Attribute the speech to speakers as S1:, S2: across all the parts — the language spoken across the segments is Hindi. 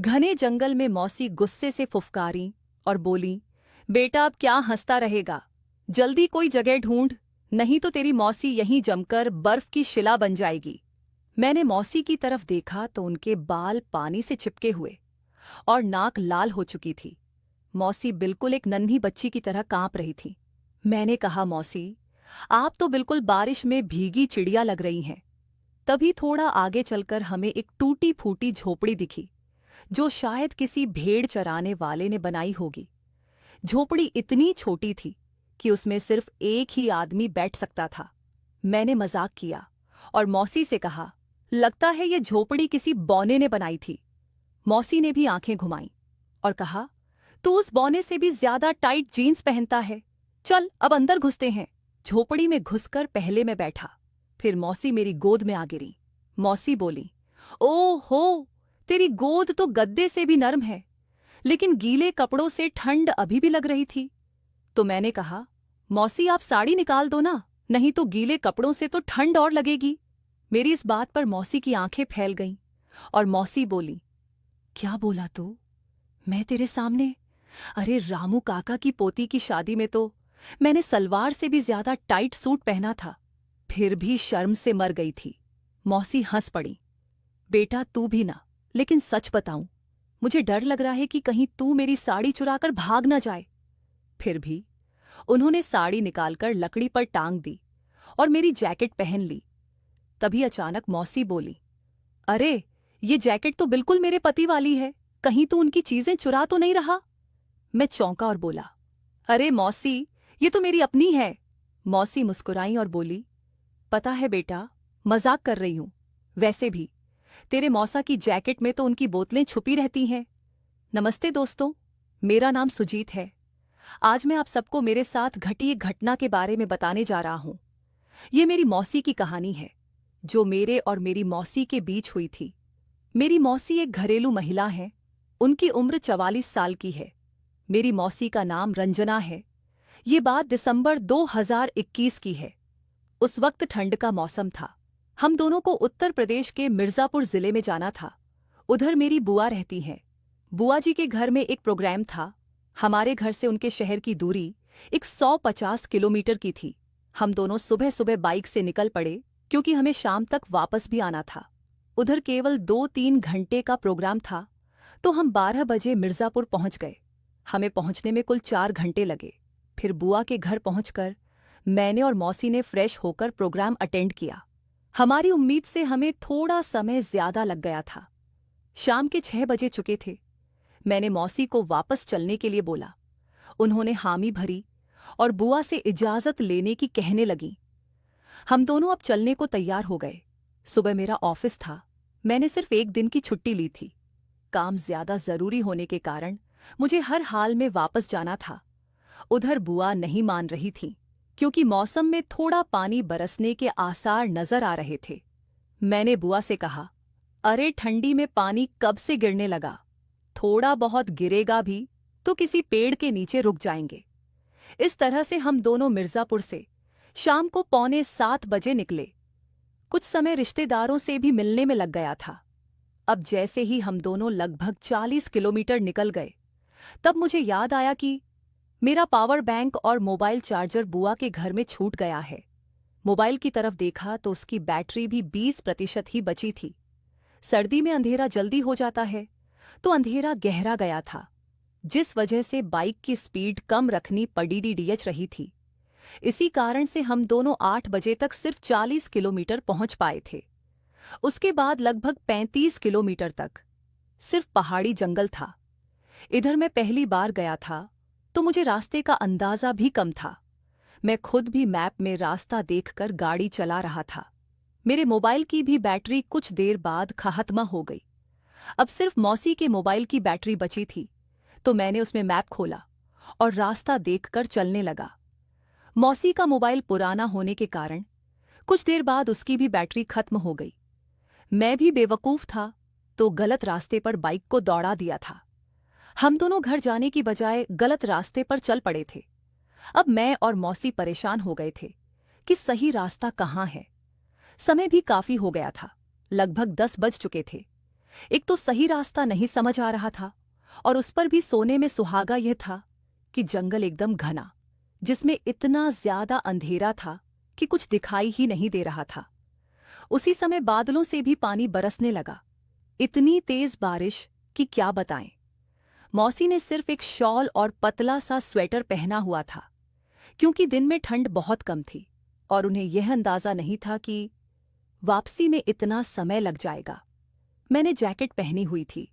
S1: घने जंगल में मौसी गुस्से से फुफकारी और बोली, बेटा अब क्या हंसता रहेगा, जल्दी कोई जगह ढूंढ, नहीं तो तेरी मौसी यहीं जमकर बर्फ की शिला बन जाएगी। मैंने मौसी की तरफ देखा तो उनके बाल पानी से चिपके हुए और नाक लाल हो चुकी थी। मौसी बिल्कुल एक नन्ही बच्ची की तरह कांप रही थी। मैंने कहा, मौसी आप तो बिल्कुल बारिश में भीगी चिड़िया लग रही हैं। तभी थोड़ा आगे चलकर हमें एक टूटी फूटी झोपड़ी दिखी, जो शायद किसी भेड़ चराने वाले ने बनाई होगी। झोपड़ी इतनी छोटी थी कि उसमें सिर्फ एक ही आदमी बैठ सकता था। मैंने मजाक किया और मौसी से कहा, लगता है ये झोपड़ी किसी बौने ने बनाई थी। मौसी ने भी आंखें घुमाईं और कहा, तू उस बौने से भी ज्यादा टाइट जीन्स पहनता है, चल अब अंदर घुसते हैं। झोपड़ी में घुसकर पहले मैं बैठा, फिर मौसी मेरी गोद में आ गिरी। मौसी बोली, ओ हो, तेरी गोद तो गद्दे से भी नरम है, लेकिन गीले कपड़ों से ठंड अभी भी लग रही थी। तो मैंने कहा, मौसी आप साड़ी निकाल दो ना, नहीं तो गीले कपड़ों से तो ठंड और लगेगी। मेरी इस बात पर मौसी की आंखें फैल गईं और मौसी बोली, क्या बोला तू? मैं तेरे सामने? अरे रामू काका की पोती की शादी में तो मैंने सलवार से भी ज्यादा टाइट सूट पहना था, फिर भी शर्म से मर गई थी। मौसी हंस पड़ी। बेटा तू भी ना, लेकिन सच बताऊं, मुझे डर लग रहा है कि कहीं तू मेरी साड़ी चुराकर भाग ना जाए। फिर भी उन्होंने साड़ी निकालकर लकड़ी पर टांग दी और मेरी जैकेट पहन ली। तभी अचानक मौसी बोली, अरे ये जैकेट तो बिल्कुल मेरे पति वाली है, कहीं तू उनकी चीजें चुरा तो नहीं रहा? मैं चौंका और बोला, अरे मौसी ये तो मेरी अपनी है। मौसी मुस्कुराई और बोली, पता है बेटा, मजाक कर रही हूं। वैसे भी तेरे मौसा की जैकेट में तो उनकी बोतलें छुपी रहती हैं। नमस्ते दोस्तों, मेरा नाम सुजीत है। आज मैं आप सबको मेरे साथ घटी एक घटना के बारे में बताने जा रहा हूं। ये मेरी मौसी की कहानी है, जो मेरे और मेरी मौसी के बीच हुई थी। मेरी मौसी एक घरेलू महिला है। उनकी उम्र 44 साल की है। मेरी मौसी का नाम रंजना है। ये बात दिसंबर 2021 की है। उस वक्त ठंड का मौसम था। हम दोनों को उत्तर प्रदेश के मिर्जापुर जिले में जाना था। उधर मेरी बुआ रहती हैं। बुआ जी के घर में एक प्रोग्राम था। हमारे घर से उनके शहर की दूरी 150 किलोमीटर की थी। हम दोनों सुबह सुबह बाइक से निकल पड़े, क्योंकि हमें शाम तक वापस भी आना था। उधर केवल 2-3 घंटे का प्रोग्राम था, तो हम 12 बजे मिर्जापुर पहुंच गए। हमें पहुंचने में कुल 4 घंटे लगे। फिर बुआ के घर पहुंचकर मैंने और मौसी ने फ्रेश होकर प्रोग्राम अटेंड किया। हमारी उम्मीद से हमें थोड़ा समय ज्यादा लग गया था। शाम के 6 बजे चुके थे। मैंने मौसी को वापस चलने के लिए बोला। उन्होंने हामी भरी और बुआ से इजाजत लेने की कहने लगी। हम दोनों अब चलने को तैयार हो गए। सुबह मेरा ऑफिस था। मैंने सिर्फ एक दिन की छुट्टी ली थी। काम ज्यादा जरूरी होने के कारण मुझे हर हाल में वापस जाना था। उधर बुआ नहीं मान रही थी, क्योंकि मौसम में थोड़ा पानी बरसने के आसार नजर आ रहे थे। मैंने बुआ से कहा, अरे ठंडी में पानी कब से गिरने लगा, थोड़ा बहुत गिरेगा भी तो किसी पेड़ के नीचे रुक जाएंगे। इस तरह से हम दोनों मिर्जापुर से शाम को 6:45 बजे निकले। कुछ समय रिश्तेदारों से भी मिलने में लग गया था। अब जैसे ही हम दोनों लगभग 40 किलोमीटर निकल गए, तब मुझे याद आया कि मेरा पावर बैंक और मोबाइल चार्जर बुआ के घर में छूट गया है। मोबाइल की तरफ देखा तो उसकी बैटरी भी 20% ही बची थी। सर्दी में अंधेरा जल्दी हो जाता है, तो अंधेरा गहरा गया था, जिस वजह से बाइक की स्पीड कम रखनी पड़ी रही थी। इसी कारण से हम दोनों 8 बजे तक सिर्फ 40 किलोमीटर पहुंच पाए थे। उसके बाद लगभग 35 किलोमीटर तक सिर्फ पहाड़ी जंगल था। इधर मैं पहली बार गया था, तो मुझे रास्ते का अंदाजा भी कम था। मैं खुद भी मैप में रास्ता देखकर गाड़ी चला रहा था। मेरे मोबाइल की भी बैटरी कुछ देर बाद खत्म हो गई। अब सिर्फ मौसी के मोबाइल की बैटरी बची थी, तो मैंने उसमें मैप खोला और रास्ता देखकर चलने लगा। मौसी का मोबाइल पुराना होने के कारण कुछ देर बाद उसकी भी बैटरी खत्म हो गई। मैं भी बेवकूफ था, तो गलत रास्ते पर बाइक को दौड़ा दिया था। हम दोनों घर जाने की बजाय गलत रास्ते पर चल पड़े थे। अब मैं और मौसी परेशान हो गए थे कि सही रास्ता कहाँ है। समय भी काफी हो गया था, लगभग 10 बज चुके थे। एक तो सही रास्ता नहीं समझ आ रहा था, और उस पर भी सोने में सुहागा यह था कि जंगल एकदम घना, जिसमें इतना ज्यादा अंधेरा था कि कुछ दिखाई ही नहीं दे रहा था। उसी समय बादलों से भी पानी बरसने लगा, इतनी तेज बारिश कि क्या बताएं। मौसी ने सिर्फ एक शॉल और पतला सा स्वेटर पहना हुआ था, क्योंकि दिन में ठंड बहुत कम थी और उन्हें यह अंदाजा नहीं था कि वापसी में इतना समय लग जाएगा। मैंने जैकेट पहनी हुई थी।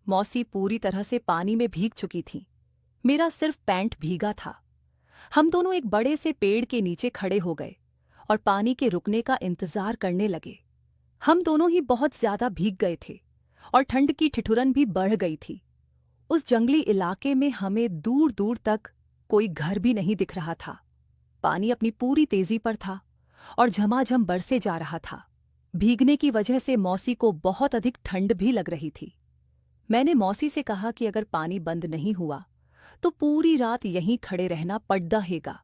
S1: मौसी पूरी तरह से पानी में भीग चुकी थी। मेरा सिर्फ पैंट भीगा था। हम दोनों एक बड़े से पेड़ के नीचे खड़े हो गए और पानी के रुकने का इंतजार करने लगे। हम दोनों ही बहुत ज्यादा भीग गए थे और ठंड की ठिठुरन भी बढ़ गई थी। उस जंगली इलाके में हमें दूर दूर तक कोई घर भी नहीं दिख रहा था। पानी अपनी पूरी तेजी पर था और झमाझम बरसे जा रहा था। भीगने की वजह से मौसी को बहुत अधिक ठंड भी लग रही थी। मैंने मौसी से कहा कि अगर पानी बंद नहीं हुआ तो पूरी रात यहीं खड़े रहना पड़ेगा,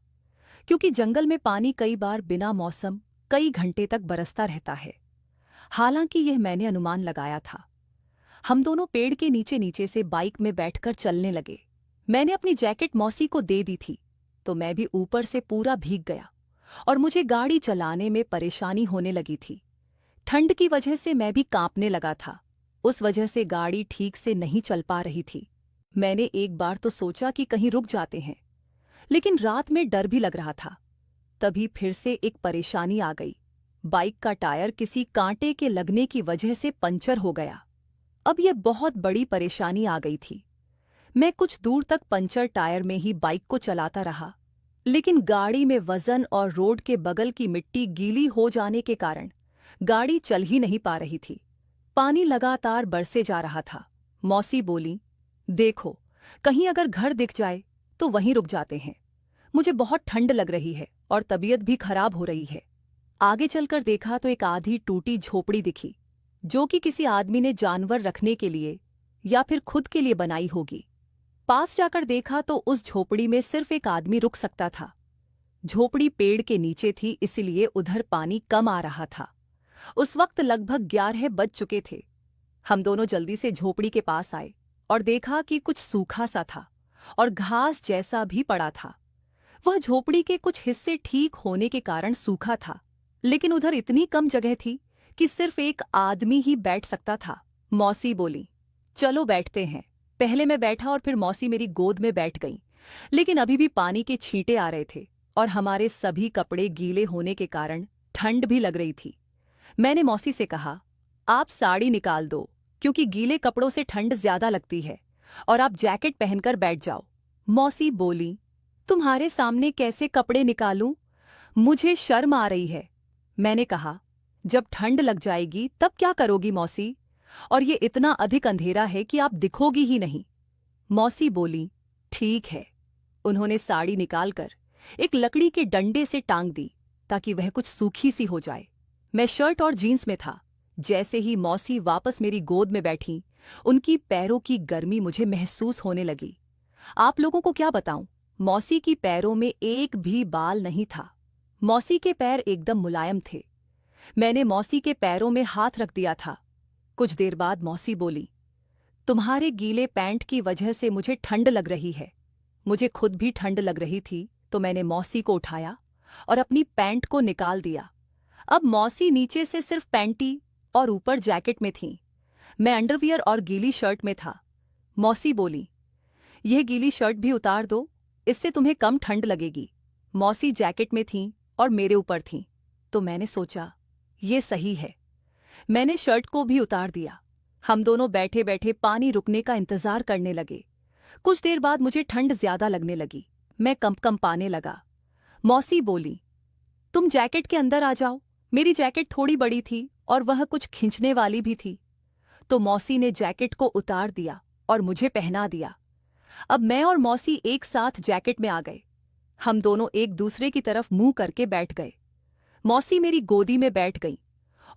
S1: क्योंकि जंगल में पानी कई बार बिना मौसम कई घंटे तक बरसता रहता है। हालांकि यह मैंने अनुमान लगाया था। हम दोनों पेड़ के नीचे नीचे से बाइक में बैठकर चलने लगे। मैंने अपनी जैकेट मौसी को दे दी थी, तो मैं भी ऊपर से पूरा भीग गया और मुझे गाड़ी चलाने में परेशानी होने लगी थी। ठंड की वजह से मैं भी कांपने लगा था। उस वजह से गाड़ी ठीक से नहीं चल पा रही थी। मैंने एक बार तो सोचा कि कहीं रुक जाते हैं, लेकिन रात में डर भी लग रहा था। तभी फिर से एक परेशानी आ गई। बाइक का टायर किसी कांटे के लगने की वजह से पंचर हो गया। अब यह बहुत बड़ी परेशानी आ गई थी। मैं कुछ दूर तक पंचर टायर में ही बाइक को चलाता रहा, लेकिन गाड़ी में वजन और रोड के बगल की मिट्टी गीली हो जाने के कारण गाड़ी चल ही नहीं पा रही थी। पानी लगातार बरसे जा रहा था। मौसी बोली, देखो, कहीं अगर घर दिख जाए तो वहीं रुक जाते हैं। मुझे बहुत ठंड लग रही है और तबीयत भी खराब हो रही है। आगे चलकर देखा तो एक आधी टूटी झोपड़ी दिखी, जो कि किसी आदमी ने जानवर रखने के लिए या फिर खुद के लिए बनाई होगी। पास जाकर देखा तो उस झोपड़ी में सिर्फ एक आदमी रुक सकता था। झोपड़ी पेड़ के नीचे थी, इसलिए उधर पानी कम आ रहा था। उस वक्त लगभग 11 बज चुके थे। हम दोनों जल्दी से झोपड़ी के पास आए और देखा कि कुछ सूखा सा था और घास जैसा भी पड़ा था। वह झोपड़ी के कुछ हिस्से ठीक होने के कारण सूखा था, लेकिन उधर इतनी कम जगह थी कि सिर्फ एक आदमी ही बैठ सकता था। मौसी बोली, चलो बैठते हैं। पहले मैं बैठा और फिर मौसी मेरी गोद में बैठ गई, लेकिन अभी भी पानी के छींटे आ रहे थे और हमारे सभी कपड़े गीले होने के कारण ठंड भी लग रही थी। मैंने मौसी से कहा, आप साड़ी निकाल दो, क्योंकि गीले कपड़ों से ठंड ज्यादा लगती है, और आप जैकेट पहनकर बैठ जाओ। मौसी बोली, तुम्हारे सामने कैसे कपड़े निकालूं? मुझे शर्म आ रही है। मैंने कहा, जब ठंड लग जाएगी तब क्या करोगी मौसी? और ये इतना अधिक अंधेरा है कि आप दिखोगी ही नहीं। मौसी बोली, ठीक है। उन्होंने साड़ी निकालकर एक लकड़ी के डंडे से टांग दी ताकि वह कुछ सूखी सी हो जाए। मैं शर्ट और जीन्स में था। जैसे ही मौसी वापस मेरी गोद में बैठी, उनकी पैरों की गर्मी मुझे महसूस होने लगी। आप लोगों को क्या बताऊं, मौसी की पैरों में एक भी बाल नहीं था। मौसी के पैर एकदम मुलायम थे। मैंने मौसी के पैरों में हाथ रख दिया था। कुछ देर बाद मौसी बोली, तुम्हारे गीले पैंट की वजह से मुझे ठंड लग रही है। मुझे खुद भी ठंड लग रही थी, तो मैंने मौसी को उठाया और अपनी पैंट को निकाल दिया। अब मौसी नीचे से सिर्फ पैंटी और ऊपर जैकेट में थीं। मैं अंडरवियर और गीली शर्ट में था। मौसी बोली, यह गीली शर्ट भी उतार दो, इससे तुम्हें कम ठंड लगेगी। मौसी जैकेट में थीं और मेरे ऊपर थीं, तो मैंने सोचा ये सही है। मैंने शर्ट को भी उतार दिया। हम दोनों बैठे बैठे पानी रुकने का इंतजार करने लगे। कुछ देर बाद मुझे ठंड ज्यादा लगने लगी। मैं कंपाने लगा। मौसी बोली, तुम जैकेट के अंदर आ जाओ। मेरी जैकेट थोड़ी बड़ी थी और वह कुछ खींचने वाली भी थी, तो मौसी ने जैकेट को उतार दिया और मुझे पहना दिया। अब मैं और मौसी एक साथ जैकेट में आ गए। हम दोनों एक दूसरे की तरफ मुंह करके बैठ गए। मौसी मेरी गोदी में बैठ गई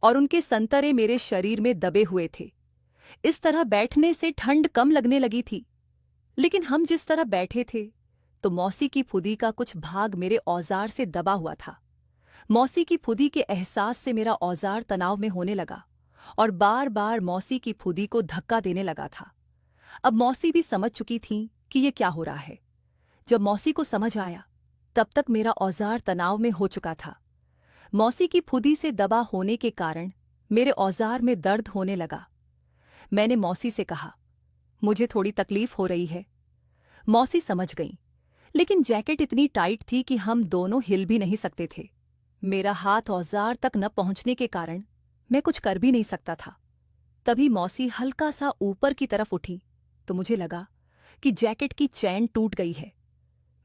S1: और उनके संतरे मेरे शरीर में दबे हुए थे। इस तरह बैठने से ठंड कम लगने लगी थी, लेकिन हम जिस तरह बैठे थे तो मौसी की फुदी का कुछ भाग मेरे औजार से दबा हुआ था। मौसी की फुदी के एहसास से मेरा औजार तनाव में होने लगा और बार बार मौसी की फूदी को धक्का देने लगा था। अब मौसी भी समझ चुकी थी कि ये क्या हो रहा है। जब मौसी को समझ आया, तब तक मेरा औजार तनाव में हो चुका था। मौसी की फुदी से दबा होने के कारण मेरे औजार में दर्द होने लगा। मैंने मौसी से कहा, मुझे थोड़ी तकलीफ हो रही है। मौसी समझ गई, लेकिन जैकेट इतनी टाइट थी कि हम दोनों हिल भी नहीं सकते थे। मेरा हाथ औजार तक न पहुंचने के कारण मैं कुछ कर भी नहीं सकता था। तभी मौसी हल्का सा ऊपर की तरफ उठी तो मुझे लगा कि जैकेट की चैन टूट गई है।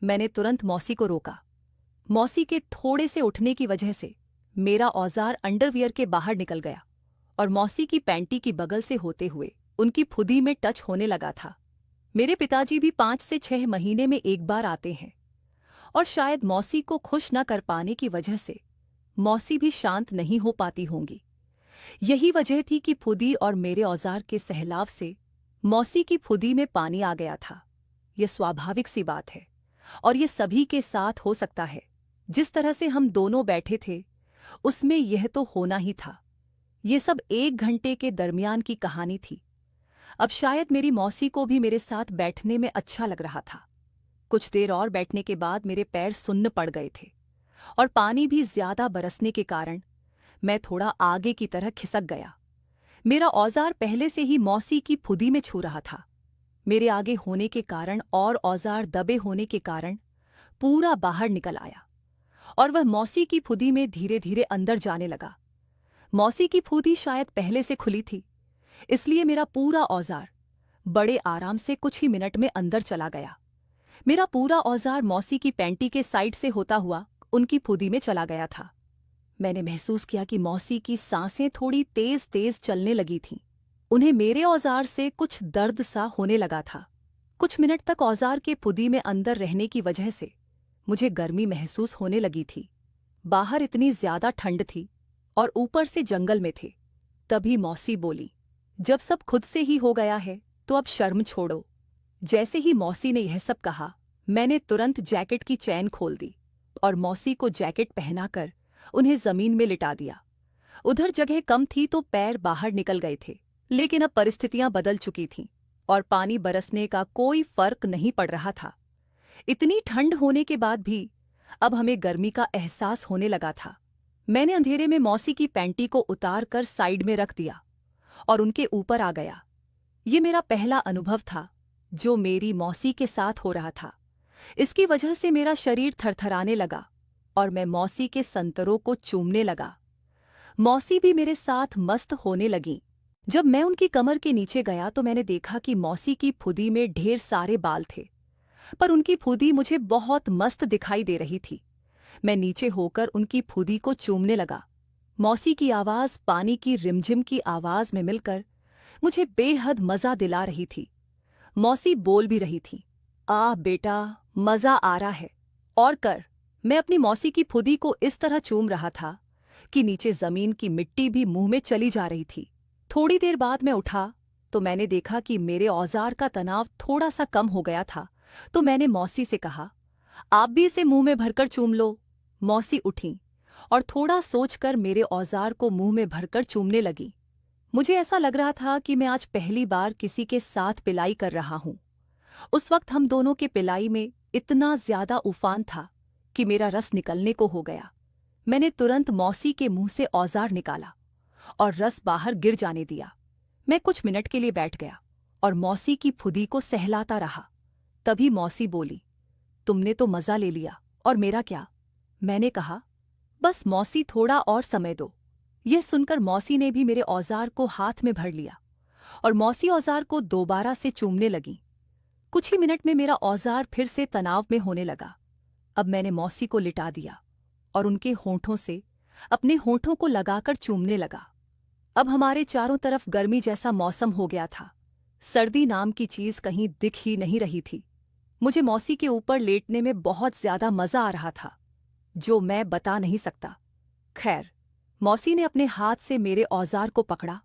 S1: मैंने तुरंत मौसी को रोका। मौसी के थोड़े से उठने की वजह से मेरा औजार अंडरवियर के बाहर निकल गया और मौसी की पैंटी की बगल से होते हुए उनकी फुदी में टच होने लगा था। मेरे पिताजी भी 5 से 6 महीने में एक बार आते हैं और शायद मौसी को खुश न कर पाने की वजह से मौसी भी शांत नहीं हो पाती होंगी। यही वजह थी कि फुदी और मेरे औजार के सहलाव से मौसी की फुदी में पानी आ गया था। यह स्वाभाविक सी बात है और ये सभी के साथ हो सकता है। जिस तरह से हम दोनों बैठे थे उसमें यह तो होना ही था। ये सब 1 घंटे के दरमियान की कहानी थी। अब शायद मेरी मौसी को भी मेरे साथ बैठने में अच्छा लग रहा था। कुछ देर और बैठने के बाद मेरे पैर सुन्न पड़ गए थे और पानी भी ज्यादा बरसने के कारण मैं थोड़ा आगे की तरह खिसक गया। मेरा औजार पहले से ही मौसी की फुदी में छू रहा था। मेरे आगे होने के कारण और औजार दबे होने के कारण पूरा बाहर निकल आया और वह मौसी की फुदी में धीरे धीरे अंदर जाने लगा। मौसी की फुदी शायद पहले से खुली थी, इसलिए मेरा पूरा औजार बड़े आराम से कुछ ही मिनट में अंदर चला गया। मेरा पूरा औजार मौसी की पैंटी के साइड से होता हुआ उनकी फुदी में चला गया था। मैंने महसूस किया कि मौसी की सांसें थोड़ी तेज तेज चलने लगी थीं। उन्हें मेरे औजार से कुछ दर्द सा होने लगा था। कुछ मिनट तक औजार के फुदी में अंदर रहने की वजह से मुझे गर्मी महसूस होने लगी थी। बाहर इतनी ज्यादा ठंड थी और ऊपर से जंगल में थे। तभी मौसी बोली, जब सब खुद से ही हो गया है तो अब शर्म छोड़ो। जैसे ही मौसी ने यह सब कहा, मैंने तुरंत जैकेट की चैन खोल दी और मौसी को जैकेट पहनाकर उन्हें जमीन में लिटा दिया। उधर जगह कम थी तो पैर बाहर निकल गए थे, लेकिन अब परिस्थितियां बदल चुकी थीं और पानी बरसने का कोई फर्क नहीं पड़ रहा था। इतनी ठंड होने के बाद भी अब हमें गर्मी का एहसास होने लगा था। मैंने अंधेरे में मौसी की पैंटी को उतार कर साइड में रख दिया और उनके ऊपर आ गया। ये मेरा पहला अनुभव था जो मेरी मौसी के साथ हो रहा था। इसकी वजह से मेरा शरीर थरथराने लगा और मैं मौसी के संतरों को चूमने लगा। मौसी भी मेरे साथ मस्त होने लगीं। जब मैं उनकी कमर के नीचे गया तो मैंने देखा कि मौसी की फुदी में ढेर सारे बाल थे, पर उनकी फुदी मुझे बहुत मस्त दिखाई दे रही थी। मैं नीचे होकर उनकी फुदी को चूमने लगा। मौसी की आवाज़ पानी की रिमझिम की आवाज़ में मिलकर मुझे बेहद मज़ा दिला रही थी। मौसी बोल भी रही थी, आ बेटा, मज़ा आ रहा है, और कर। मैं अपनी मौसी की फुदी को इस तरह चूम रहा था कि नीचे जमीन की मिट्टी भी मुंह में चली जा रही थी। थोड़ी देर बाद मैं उठा तो मैंने देखा कि मेरे औजार का तनाव थोड़ा सा कम हो गया था। तो मैंने मौसी से कहा, आप भी इसे मुंह में भरकर चूम लो। मौसी उठी और थोड़ा सोचकर मेरे औजार को मुंह में भरकर चूमने लगी। मुझे ऐसा लग रहा था कि मैं आज पहली बार किसी के साथ पिलाई कर रहा हूं। उस वक्त हम दोनों के पिलाई में इतना ज्यादा उफान था कि मेरा रस निकलने को हो गया। मैंने तुरंत मौसी के मुंह से औजार निकाला और रस बाहर गिर जाने दिया। मैं कुछ मिनट के लिए बैठ गया और मौसी की फुदी को सहलाता रहा। तभी मौसी बोली, तुमने तो मजा ले लिया, और मेरा क्या? मैंने कहा, बस मौसी, थोड़ा और समय दो। यह सुनकर मौसी ने भी मेरे औजार को हाथ में भर लिया और मौसी औजार को दोबारा से चूमने लगी। कुछ ही मिनट में मेरा औजार फिर से तनाव में होने लगा। अब मैंने मौसी को लिटा दिया और उनके होंठों से अपने होंठों को लगाकर चूमने लगा। अब हमारे चारों तरफ गर्मी जैसा मौसम हो गया था। सर्दी नाम की चीज कहीं दिख ही नहीं रही थी। मुझे मौसी के ऊपर लेटने में बहुत ज्यादा मजा आ रहा था, जो मैं बता नहीं सकता। खैर, मौसी ने अपने हाथ से मेरे औजार को पकड़ा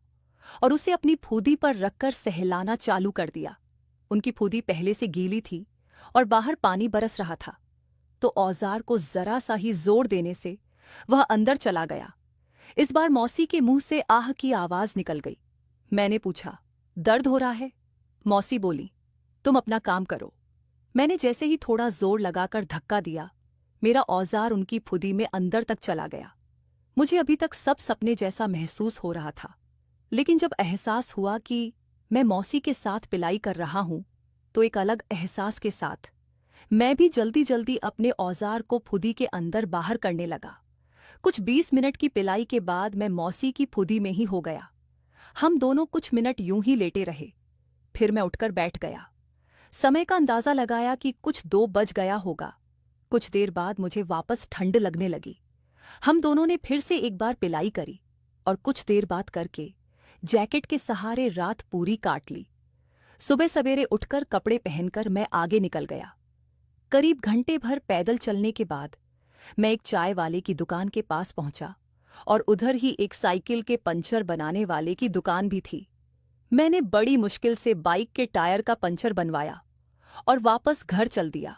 S1: और उसे अपनी फुदी पर रखकर सहलाना चालू कर दिया। उनकी फुदी पहले से गीली थी और बाहर पानी बरस रहा था, तो औजार को जरा सा ही जोर देने से वह अंदर चला गया। इस बार मौसी के मुंह से आह की आवाज निकल गई। मैंने पूछा, दर्द हो रहा है? मौसी बोली, तुम अपना काम करो। मैंने जैसे ही थोड़ा जोर लगाकर धक्का दिया, मेरा औजार उनकी फुदी में अंदर तक चला गया। मुझे अभी तक सब सपने जैसा महसूस हो रहा था, लेकिन जब एहसास हुआ कि मैं मौसी के साथ पिलाई कर रहा हूं, तो एक अलग एहसास के साथ मैं भी जल्दी जल्दी अपने औजार को फुदी के अंदर बाहर करने लगा। कुछ 20 मिनट की पिलाई के बाद मैं मौसी की फुदी में ही हो गया। हम दोनों कुछ मिनट यूं ही लेटे रहे, फिर मैं उठकर बैठ गया। समय का अंदाजा लगाया कि कुछ 2 बज गया होगा। कुछ देर बाद मुझे वापस ठंड लगने लगी। हम दोनों ने फिर से एक बार पिलाई करी और कुछ देर बाद करके जैकेट के सहारे रात पूरी काट ली। सुबह सवेरे उठकर कपड़े पहनकर मैं आगे निकल गया। करीब घंटे भर पैदल चलने के बाद मैं एक चाय वाले की दुकान के पास पहुंचा और उधर ही एक साइकिल के पंचर बनाने वाले की दुकान भी थी। मैंने बड़ी मुश्किल से बाइक के टायर का पंचर बनवाया और वापस घर चल दिया।